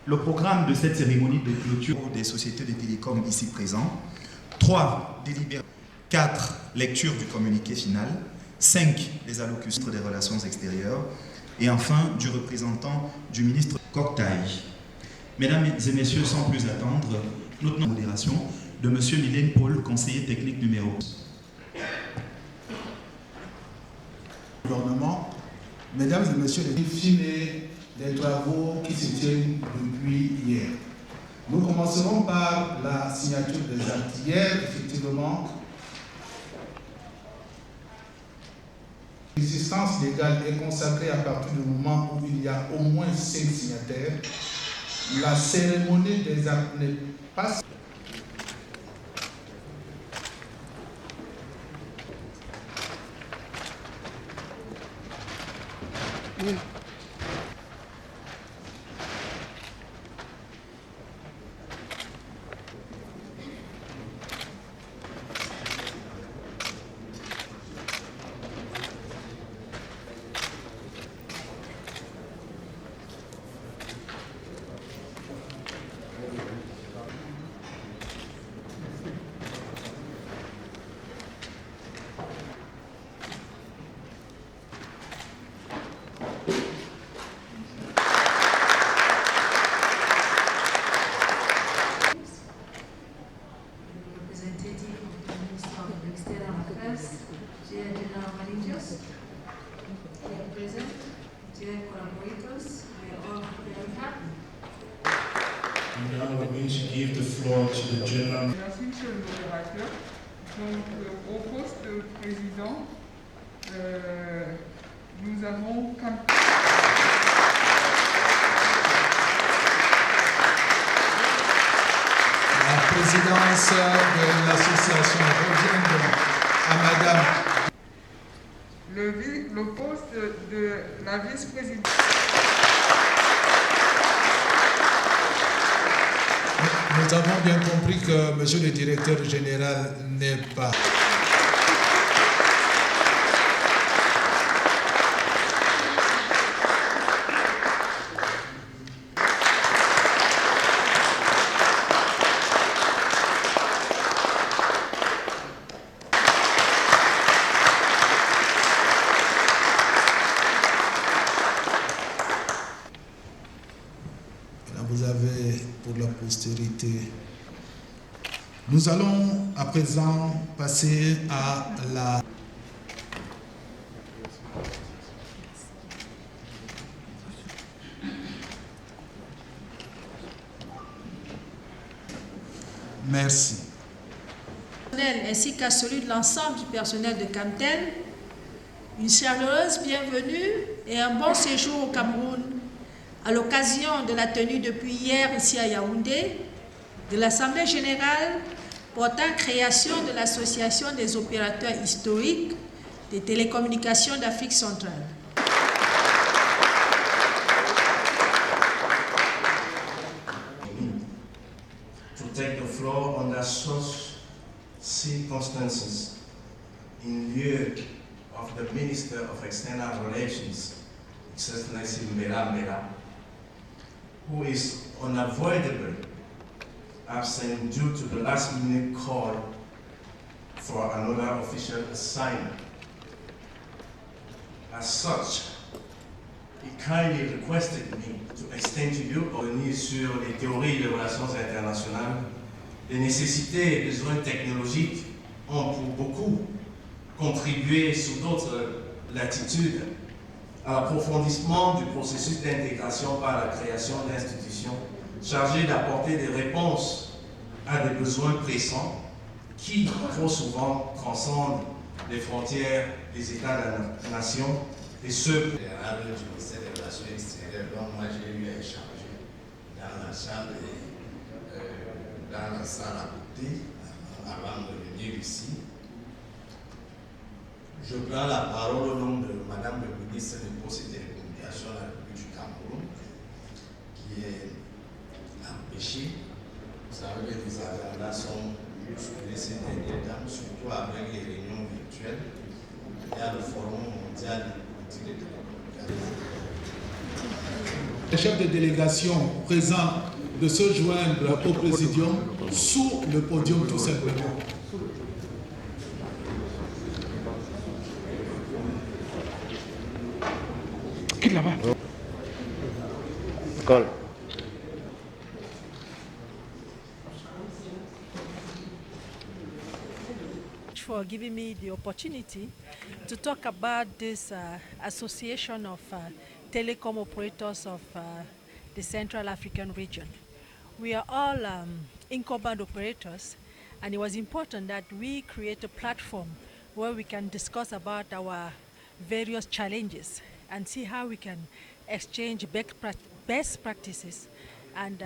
le programme de cette cérémonie de clôture des sociétés de télécom ici présents. 3. Délibération. 4. Lecture du communiqué final. 5. Les allocutions des relations extérieures. Et enfin, du représentant du ministre Coctaï. Mesdames et messieurs, sans plus attendre, notre modération de M. Mylène Paul, conseiller technique numéro 1. Gouvernement, mesdames et messieurs les filets des travaux qui se tiennent depuis hier. Nous commencerons par la signature des actes. Hier, effectivement, l'existence légale est consacrée à partir du moment où il y a au moins 5 signataires. La cérémonie des actes n'est pas... Now we're going to give the floor to the general. Merci, monsieur le modérateur. Donc, au poste de président, nous avons... La présidence de l'association revient à madame. Le poste de la vice-présidente. Nous avons bien compris que monsieur le directeur général n'est pas... Vous avez pour la postérité. Nous allons à présent passer à la... Merci. Ainsi qu'à celui de l'ensemble du personnel de Camtel, une chaleureuse bienvenue et un bon séjour au Cameroun à l'occasion de la tenue depuis hier ici à Yaoundé de l'Assemblée générale portant création de l'Association des opérateurs historiques des télécommunications d'Afrique centrale. To take the floor under such circumstances in lieu of the Minister of External Relations, Excellency Mbela Mbela, who is unavoidably absent due to the last-minute call for another official assignment. As such, he kindly requested me to extend to you sur les théories des relations internationales. Les nécessités et besoins technologiques ont pour beaucoup contribué sous d'autres latitudes à l'approfondissement du processus d'intégration par la création d'institutions chargées d'apporter des réponses à des besoins pressants qui, trop souvent, transcendent les frontières des États-nations et ceux du ministère des Relations extérieures, dont moi j'ai eu à échanger dans la chambre et dans la salle à côté avant de venir ici. Je prends la parole au nom de Madame le ministre des Postes et Télécommunications de la République du Cameroun, qui est empêchée. Vous savez que les agendas sont bousculés ces derniers temps, surtout avec les réunions virtuelles. Il y a le Forum mondial des politiques de télécommunications. Les chefs de délégation présents de se joindre au présidium sous le podium tout simplement. Qui là-bas? For giving me the opportunity to talk about this association of telecom operators of the Central African region. We are all incumbent operators, and it was important that we create a platform where we can discuss about our various challenges and see how we can exchange best practices and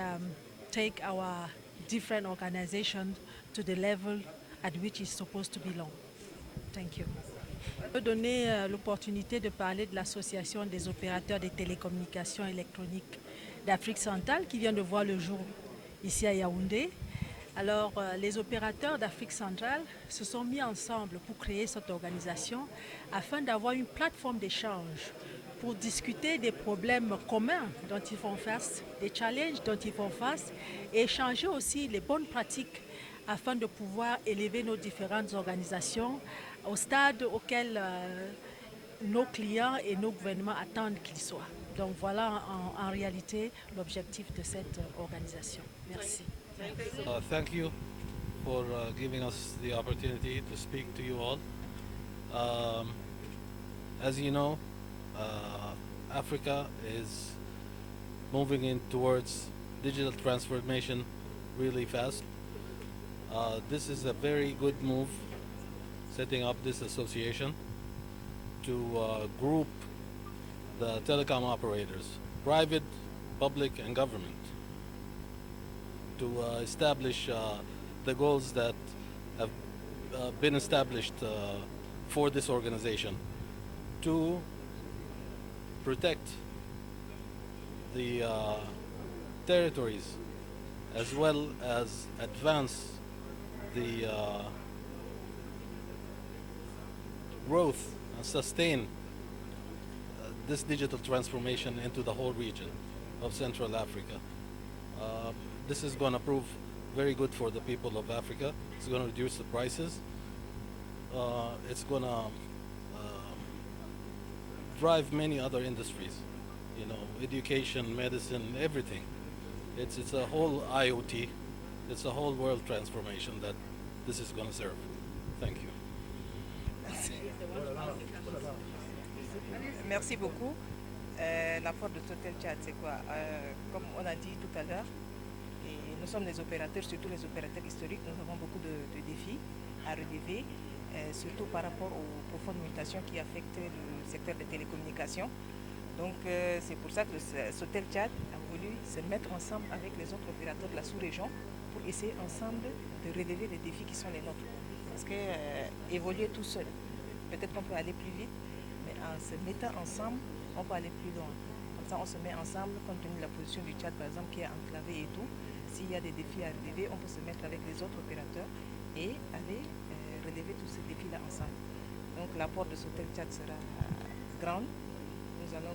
take our different organizations to the level at which it's supposed to belong. Thank you. Je vais donner l'opportunité de parler de l'Association des opérateurs des télécommunications électroniques d'Afrique centrale qui vient de voir le jour ici à Yaoundé. Alors, les opérateurs d'Afrique centrale se sont mis ensemble pour créer cette organisation afin d'avoir une plateforme d'échange pour discuter des problèmes communs dont ils font face, des challenges dont ils font face et échanger aussi les bonnes pratiques afin de pouvoir élever nos différentes organisations au stade auquel nos clients et nos gouvernements attendent qu'ils soient. Donc voilà en réalité l'objectif de cette organisation. Merci. Thank you for giving us the opportunity to speak to you all. As you know, Africa is moving in towards digital transformation really fast. This is a very good move, setting up this association to group the telecom operators, private, public, and government, to establish the goals that have been established for this organization, to protect the territories as well as advance the growth and sustain this digital transformation into the whole region of Central Africa. This is going to prove very good for the people of Africa. It's going to reduce the prices. It's going to drive many other industries, you know, education, medicine, everything. It's a whole IoT. It's a whole world transformation that this is going to serve. Thank you. Merci beaucoup. L'apport de Total Chat, c'est quoi? Comme on a dit tout à l'heure, nous sommes des opérateurs, surtout les opérateurs historiques. Nous avons beaucoup de défis à relever, surtout par rapport aux profondes mutations qui affectent le secteur des télécommunications. Donc c'est pour ça que Total Chat a voulu se mettre ensemble avec les autres opérateurs de la sous-région pour essayer ensemble de relever les défis qui sont les nôtres. Parce que évoluer tout seul, peut-être qu'on peut aller plus vite, mais en se mettant ensemble, on peut aller plus loin. Comme ça, on se met ensemble, compte tenu de la position du Tchad, par exemple, qui est enclavé et tout. S'il y a des défis à relever, on peut se mettre avec les autres opérateurs et aller relever tous ces défis-là ensemble. Donc l'apport de Sotel Tchad sera grand. Nous allons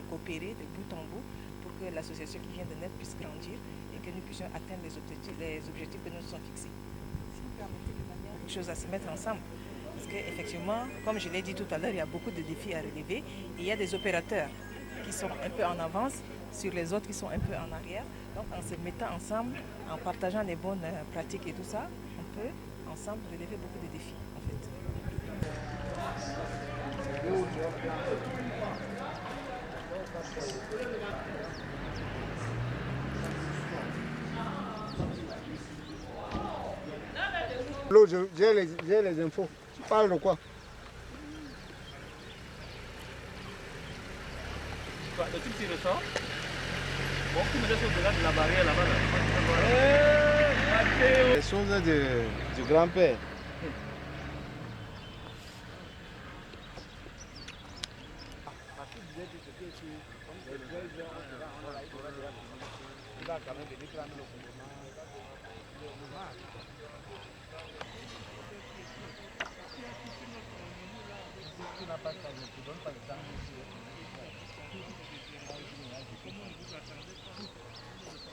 coopérer de bout en bout pour que l'association qui vient de naître puisse grandir et que nous puissions atteindre les objectifs que nous nous sommes fixés. Beaucoup de choses à se mettre ensemble. Parce qu'effectivement, comme je l'ai dit tout à l'heure, il y a beaucoup de défis à relever. Et il y a des opérateurs qui sont un peu en avance sur les autres qui sont un peu en arrière. Donc en se mettant ensemble, en partageant les bonnes pratiques et tout ça, on peut ensemble relever beaucoup de défis en fait. J'ai les infos. Tu parles de quoi? Le truc qui ressort, bon, tu me laisses au-delà de la barrière là-bas. Les choses du grand-père. Comment vous attendez pas